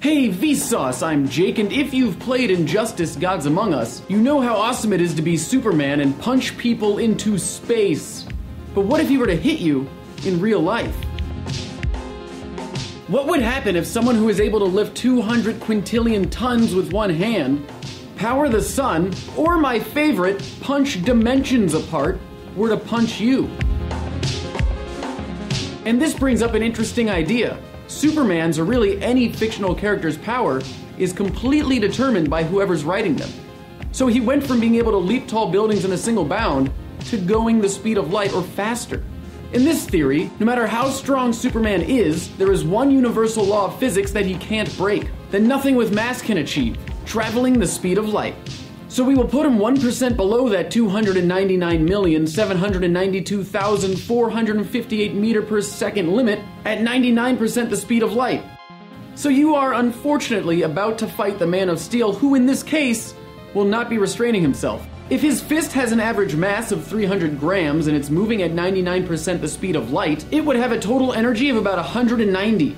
Hey Vsauce, I'm Jake, and if you've played Injustice Gods Among Us, you know how awesome it is to be Superman and punch people into space. But what if he were to hit you in real life? What would happen if someone who is able to lift 200 quintillion tons with one hand, power the sun, or my favorite, punch dimensions apart, were to punch you? And this brings up an interesting idea. Superman's, or really any fictional character's power, is completely determined by whoever's writing them. So he went from being able to leap tall buildings in a single bound to going the speed of light or faster. In this theory, no matter how strong Superman is, there is one universal law of physics that he can't break, that nothing with mass can achieve: traveling the speed of light. So we will put him 1% below that 299,792,458 meter per second limit at 99% the speed of light. So you are unfortunately about to fight the Man of Steel, who in this case will not be restraining himself. If his fist has an average mass of 300 grams and it's moving at 99% the speed of light, it would have a total energy of about 190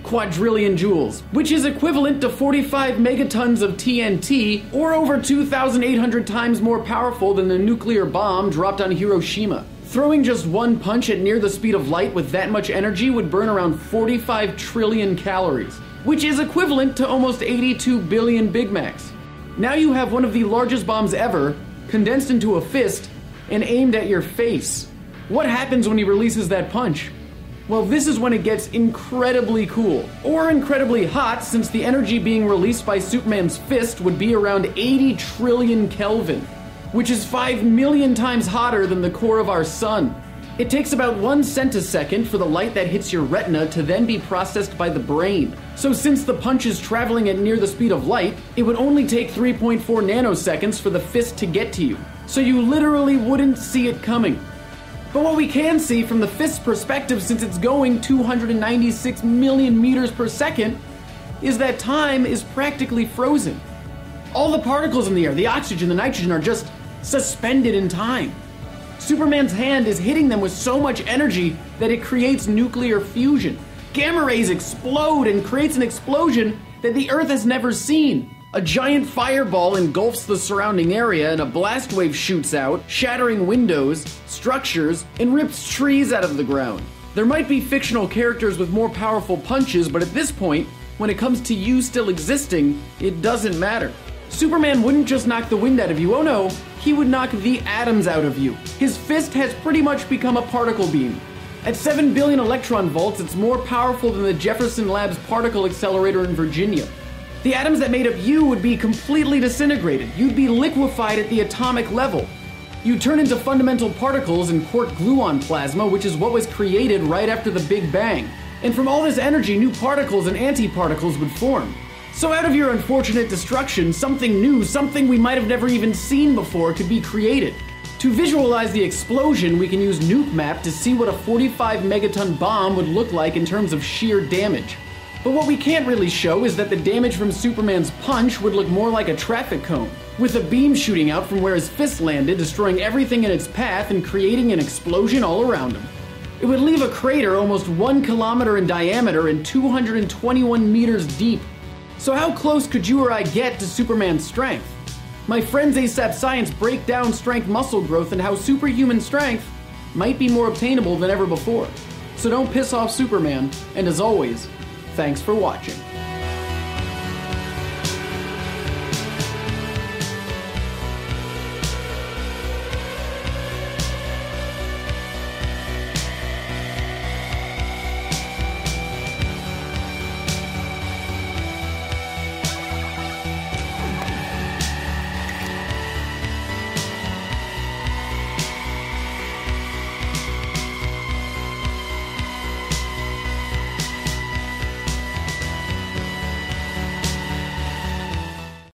quadrillion joules, which is equivalent to 45 megatons of TNT, or over 2,800 times more powerful than the nuclear bomb dropped on Hiroshima. Throwing just one punch at near the speed of light with that much energy would burn around 45 trillion calories, which is equivalent to almost 82 billion Big Macs. Now you have one of the largest bombs ever, condensed into a fist, and aimed at your face. What happens when he releases that punch? Well, this is when it gets incredibly cool, or incredibly hot, since the energy being released by Superman's fist would be around 80 trillion Kelvin, which is 5 million times hotter than the core of our sun. It takes about 1 centisecond for the light that hits your retina to then be processed by the brain. So since the punch is traveling at near the speed of light, it would only take 3.4 nanoseconds for the fist to get to you. So you literally wouldn't see it coming. But what we can see from the fist's perspective, since it's going 296 million meters per second, is that time is practically frozen. All the particles in the air, the oxygen, the nitrogen, are just suspended in time. Superman's hand is hitting them with so much energy that it creates nuclear fusion. Gamma rays explode and creates an explosion that the Earth has never seen. A giant fireball engulfs the surrounding area and a blast wave shoots out, shattering windows, structures, and rips trees out of the ground. There might be fictional characters with more powerful punches, but at this point, when it comes to you still existing, it doesn't matter. Superman wouldn't just knock the wind out of you, oh no, he would knock the atoms out of you. His fist has pretty much become a particle beam. At 7 billion electron volts, it's more powerful than the Jefferson Labs particle accelerator in Virginia. The atoms that made up you would be completely disintegrated. You'd be liquefied at the atomic level. You'd turn into fundamental particles and quark gluon plasma, which is what was created right after the Big Bang. And from all this energy, new particles and antiparticles would form. So out of your unfortunate destruction, something new, something we might have never even seen before, could be created. To visualize the explosion, we can use Nuke Map to see what a 45 megaton bomb would look like in terms of sheer damage. But what we can't really show is that the damage from Superman's punch would look more like a traffic cone, with a beam shooting out from where his fist landed, destroying everything in its path and creating an explosion all around him. It would leave a crater almost 1 kilometer in diameter and 221 meters deep. So how close could you or I get to Superman's strength? My friends ASAP Science break down strength muscle growth and how superhuman strength might be more obtainable than ever before. So don't piss off Superman, and as always, thanks for watching.